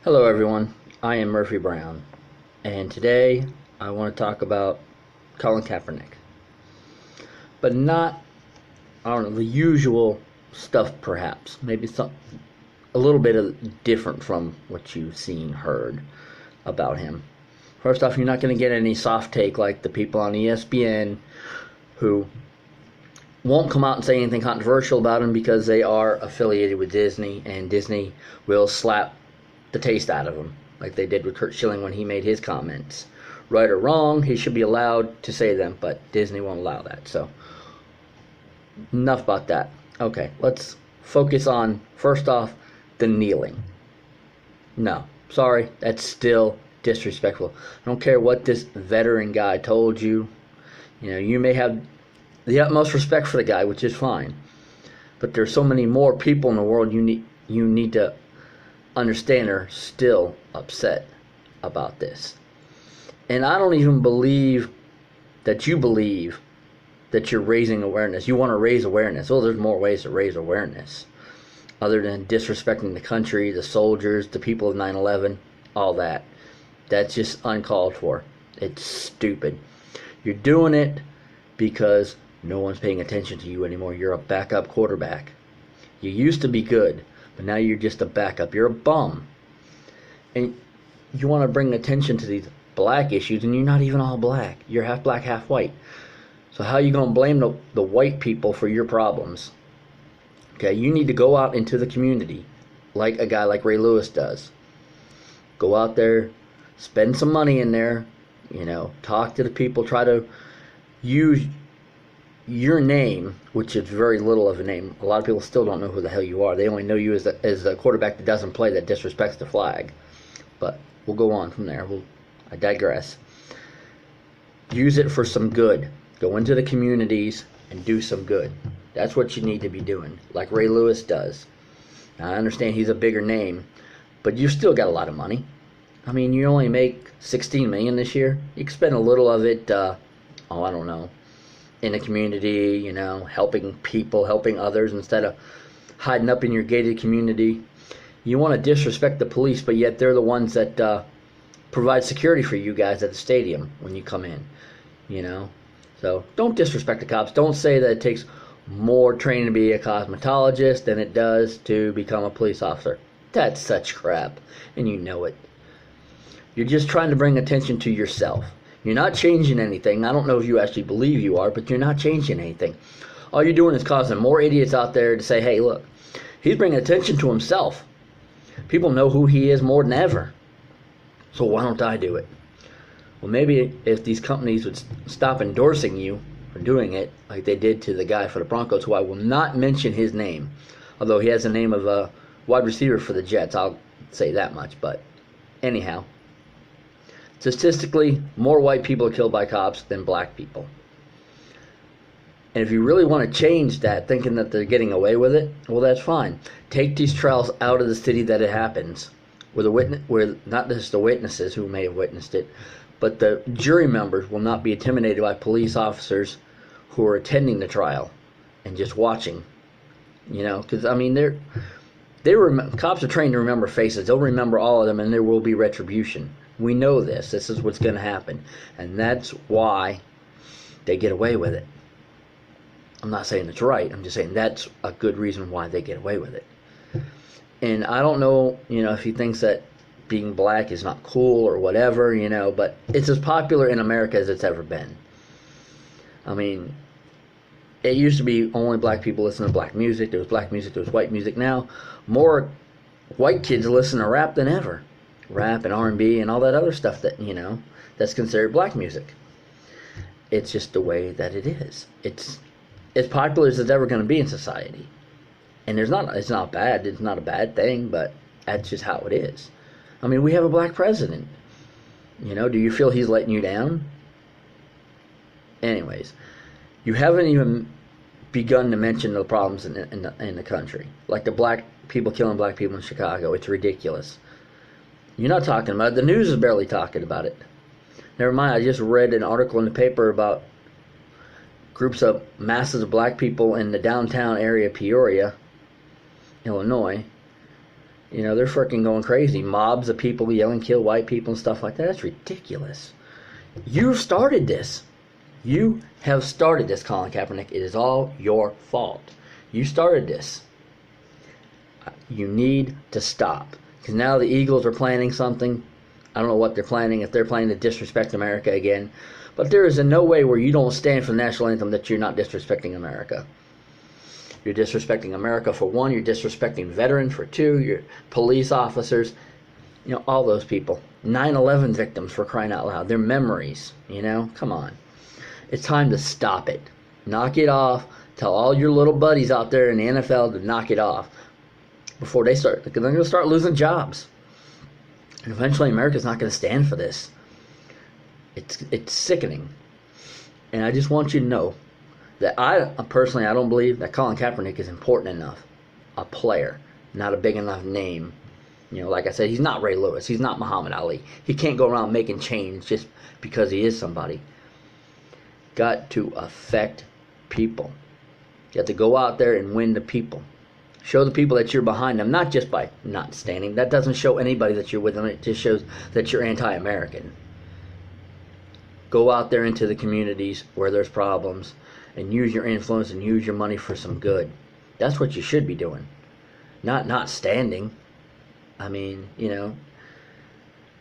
Hello everyone, I am Murphy Brown, and today I want to talk about Colin Kaepernick. But not, I don't know, the usual stuff perhaps. Maybe a little bit of different from what you've seen, heard about him. First off, you're not going to get any soft take like the people on ESPN who won't come out and say anything controversial about him because they are affiliated with Disney, and Disney will slap the taste out of him, like they did with Curt Schilling when he made his comments. Right or wrong, he should be allowed to say them, but Disney won't allow that. So, enough about that. Okay, let's focus on, first off, the kneeling. No, sorry, that's still disrespectful. I don't care what this veteran guy told you. You know, you may have the utmost respect for the guy, which is fine. But there's so many more people in the world you need to understand are still upset about this. And I don't even believe that you believe that you're raising awareness. You want to raise awareness. Well, there's more ways to raise awareness other than disrespecting the country, the soldiers, the people of 9/11, all that. That's just uncalled for. It's stupid. You're doing it because no one's paying attention to you anymore. You're a backup quarterback. You used to be good, but now you're just a backup. You're a bum. And you want to bring attention to these black issues, and you're not even all black. You're half black, half white. So how are you going to blame the white people for your problems? Okay, you need to go out into the community like a guy like Ray Lewis does. Go out there, spend some money in there, talk to the people, try to use your name, which is very little of a name. A lot of people still don't know who the hell you are. They only know you as a quarterback that doesn't play, that disrespects the flag. But we'll go on from there. I digress. Use it for some good. Go into the communities and do some good. That's what you need to be doing, like Ray Lewis does. Now, I understand he's a bigger name, but you still got a lot of money. I mean, you only make $16 million this year. You can spend a little of it, I don't know, in the community, helping people, helping others, instead of hiding up in your gated community. You want to disrespect the police, but yet they're the ones that provide security for you guys at the stadium when you come in, So don't disrespect the cops. Don't say that it takes more training to be a cosmetologist than it does to become a police officer. That's such crap, and you know it. You're just trying to bring attention to yourself. You're not changing anything. I don't know if you actually believe you are, but you're not changing anything. All you're doing is causing more idiots out there to say, hey, look, he's bringing attention to himself. People know who he is more than ever. So why don't I do it? Well, maybe if these companies would stop endorsing you for doing it, like they did to the guy for the Broncos, who I will not mention his name, although he has the name of a wide receiver for the Jets, I'll say that much. But anyhow, statistically, more white people are killed by cops than black people. And if you really want to change that, thinking that they're getting away with it, well, that's fine. Take these trials out of the city that it happens, where not just the witnesses who may have witnessed it, but the jury members will not be intimidated by police officers who are attending the trial and just watching. Because I mean, cops are trained to remember faces. They'll remember all of them, and there will be retribution. We know this. This is what's going to happen. And that's why they get away with it. I'm not saying it's right. I'm just saying that's a good reason why they get away with it. And I don't know, if he thinks that being black is not cool or whatever, but it's as popular in America as it's ever been. I mean, it used to be only black people listen to black music. There was black music, there was white music. Now, more white kids listen to rap than ever. Rap and R&B and all that other stuff that, that's considered black music. It's just the way that it is. It's as popular as it's ever going to be in society. And it's not bad. It's not a bad thing, but that's just how it is. I mean, we have a black president. Do you feel he's letting you down? Anyways, you haven't even begun to mention the problems in the country. Like the black people killing black people in Chicago. It's ridiculous. You're not talking about it. The news is barely talking about it. Never mind, I just read an article in the paper about groups of masses of black people in the downtown area of Peoria, Illinois, You know, they're freaking going crazy. Mobs of people yelling, kill white people and stuff like that. That's ridiculous. You started this. You have started this, Colin Kaepernick. It is all your fault. You started this. You need to stop. Because now the Eagles are planning something. I don't know what they're planning, if they're planning to disrespect America again. But there is in no way where you don't stand for the national anthem that you're not disrespecting America. You're disrespecting America for one. You're disrespecting veterans for two. You're police officers. You know, all those people. 9/11 victims, for crying out loud. Their memories, you know. Come on. It's time to stop it. Knock it off. Tell all your little buddies out there in the NFL to knock it off before they start. Because they're going to start losing jobs. And eventually America's not going to stand for this. It's sickening. And I just want you to know that I personally, I don't believe that Colin Kaepernick is important enough. A player, not a big enough name. You know, like I said, he's not Ray Lewis. He's not Muhammad Ali. He can't go around making change just because he is somebody. Got to affect people. You have to go out there and win the people. Show the people that you're behind them, not just by not standing. That doesn't show anybody that you're with them. It just shows that you're anti-American. Go out there into the communities where there's problems and use your influence and use your money for some good. That's what you should be doing. Not standing. I mean, you know.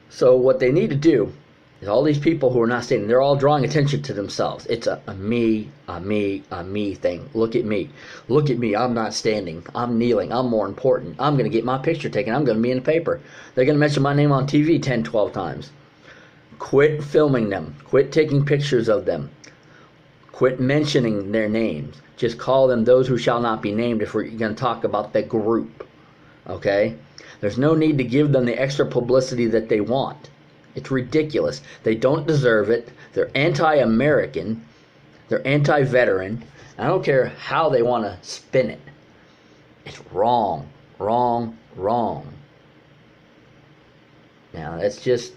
So what they need to do is all these people who are not standing, they're all drawing attention to themselves. It's a me thing. Look at me. Look at me. I'm not standing. I'm kneeling. I'm more important. I'm going to get my picture taken. I'm going to be in the paper. They're going to mention my name on TV 10, 12 times. Quit filming them. Quit taking pictures of them. Quit mentioning their names. Just call them those who shall not be named if we're going to talk about the group. Okay? There's no need to give them the extra publicity that they want. It's ridiculous. They don't deserve it. They're anti-American. They're anti-veteran. I don't care how they want to spin it. It's wrong. Wrong. Wrong. Now, that's just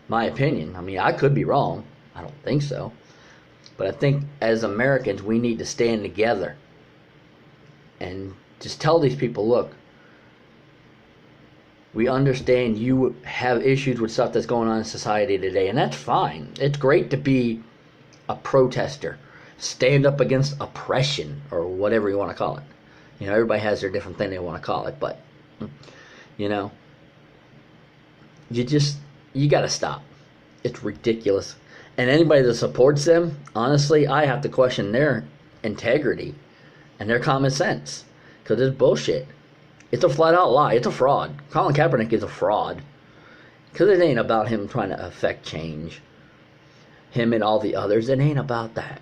my opinion. I mean, I could be wrong. I don't think so. But I think as Americans, we need to stand together and just tell these people, look, we understand you have issues with stuff that's going on in society today, and that's fine. It's great to be a protester, stand up against oppression, or whatever you want to call it. You know, everybody has their different thing they want to call it, but, you know, you got to stop. It's ridiculous. And anybody that supports them, honestly, I have to question their integrity and their common sense, because it's bullshit. It's a flat-out lie. It's a fraud. Colin Kaepernick is a fraud. Because it ain't about him trying to affect change. Him and all the others. It ain't about that.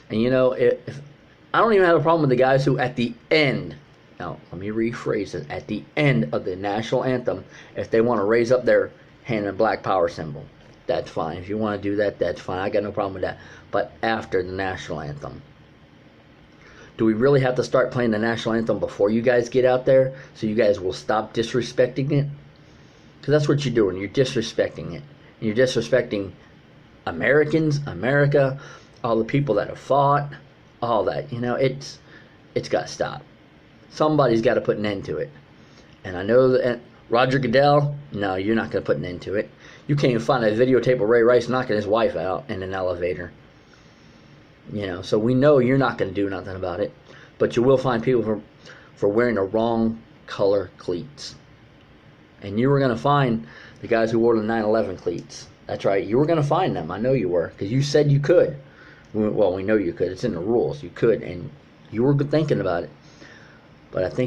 And you know, if I don't even have a problem with the guys who at the end, now let me rephrase it, at the end of the national anthem, if they want to raise up their hand in a black power symbol, that's fine. If you want to do that, that's fine. I got no problem with that. But after the national anthem. Do we really have to start playing the national anthem before you guys get out there so you guys will stop disrespecting it? Because that's what you're doing. You're disrespecting it. You're disrespecting Americans, America, all the people that have fought, all that. You know, it's got to stop. Somebody's got to put an end to it. And I know that Roger Goodell, no, you're not going to put an end to it. You can't even find a videotape of Ray Rice knocking his wife out in an elevator. You know, so we know you're not going to do nothing about it. But you will find people for wearing the wrong color cleats. And you were going to find the guys who wore the 9/11 cleats. That's right. You were going to find them. I know you were. Because you said you could. Well, we know you could. It's in the rules. You could. And you were thinking about it. But I think